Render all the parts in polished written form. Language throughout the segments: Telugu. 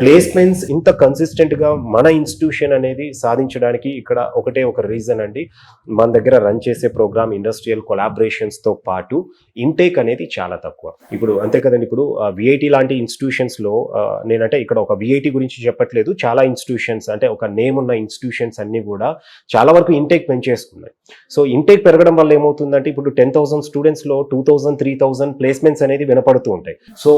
ప్లేస్మెంట్స్ ఇంత కన్సిస్టెంట్గా మన ఇన్స్టిట్యూషన్ అనేది సాధించడానికి ఇక్కడ ఒకటే ఒక రీజన్ అండి. మన దగ్గర రన్ చేసే ప్రోగ్రామ్ ఇండస్ట్రియల్ కొలాబరేషన్స్తో పాటు ఇంటేక్ అనేది చాలా తక్కువ. ఇప్పుడు అంతే కదండి. ఇప్పుడు విఐటి లాంటి ఇన్స్టిట్యూషన్స్లో నేనంటే ఇక్కడ ఒక విఐటి గురించి చెప్పట్లేదు, చాలా ఇన్స్టిట్యూషన్స్ అంటే ఒక నేమ్ ఉన్న ఇన్స్టిట్యూషన్స్ అన్నీ కూడా చాలా వరకు ఇంటేక్ పెంచేసుకున్నాయి. సో ఇంటేక్ పెరగడం వల్ల ఏమవుతుందంటే ఇప్పుడు 10,000 స్టూడెంట్స్లో 2,000 3,000 ప్లేస్మెంట్స్ అనేది వినపడుతూ ఉంటాయి. సో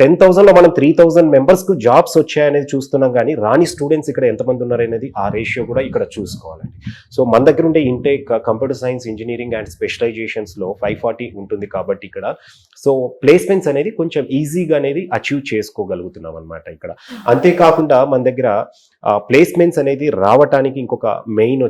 10,000లో మనం 3,000 మెంబర్స్కు జాబ్స్ వచ్చాయనేది చూస్తున్నాం, కానీ రాని స్టూడెంట్స్ ఇక్కడ ఎంతమంది ఉన్నారనేది ఆ రేషియో కూడా ఇక్కడ చూసుకోవాలండి. సో మన దగ్గర ఉండే intake computer science, engineering and స్పెషలైజేషన్స్లో 540 ఉంటుంది కాబట్టి ఇక్కడ సో ప్లేస్మెంట్స్ అనేది కొంచెం ఈజీగా అనేది అచీవ్ చేసుకోగలుగుతున్నాం అనమాట ఇక్కడ. అంతేకాకుండా మన దగ్గర ప్లేస్మెంట్స్ అనేది రావటానికి ఇంకొక మెయిన్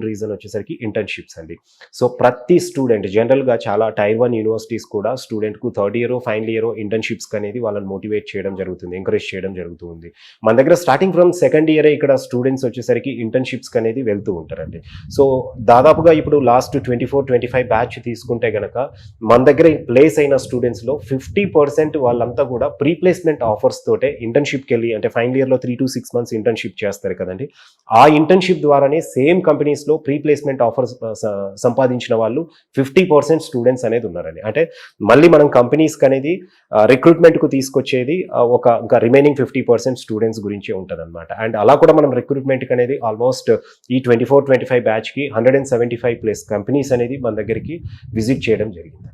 రీజన్ వచ్చేసరికి ఇంటర్న్షిప్స్ అండి. సో ప్రతి స్టూడెంట్ జనరల్గా చాలా టైర్ 1 యూనివర్సిటీస్ కూడా స్టూడెంట్కు third year final year internships అనేది వాళ్ళని మోటివేట్ చేయడం జరుగుతుంది, ఎంకరేజ్ చేయడం జరుగుతుంది. మన దగ్గర స్టార్టింగ్ ఫ్రమ్ సెకండ్ ఇయరే ఇక్కడ స్టూడెంట్స్ వచ్చేసరికి ఇంటర్న్షిప్స్ అనేది వెళ్తూ ఉంటారండి. సో దాదాపుగా ఇప్పుడు లాస్ట్ 24-25 బ్యాచ్ తీసుకుంటే గనక మన దగ్గర ప్లేస్ అయిన స్టూడెంట్స్లో 50% వాళ్ళంతా కూడా ప్రీ ప్లేస్మెంట్ ఆఫర్స్ తోటే ఇంటర్న్షిప్కి వెళ్ళి, అంటే ఫైనల్ ఇయర్లో 3 to 6 months ఇంటర్న్షిప్ చేస్తారు కదండి. ఆ ఇంటర్న్షిప్ ద్వారానే సేమ్ కంపెనీస్లో ప్రీ ప్లేస్మెంట్ ఆఫర్స్ సంపాదించిన వాళ్ళు 50% స్టూడెంట్స్ అనేది ఉన్నారండి. అంటే మళ్ళీ మనం కంపెనీస్కి అనేది రిక్రూట్మెంట్కు తీసుకొచ్చేది ఇంకా రిమైనింగ్ 50% స్టూడెంట్స్ గురించే ఉంటుంది అనమాట. అండ్ అలా కూడా మనం రిక్రూట్మెంట్కి అనేది ఆల్మోస్ట్ ఈ 24-25 బ్యాచ్కి 175+ కంపెనీస్ అనేది మన దగ్గరికి విజిట్ చేయడం జరిగింది.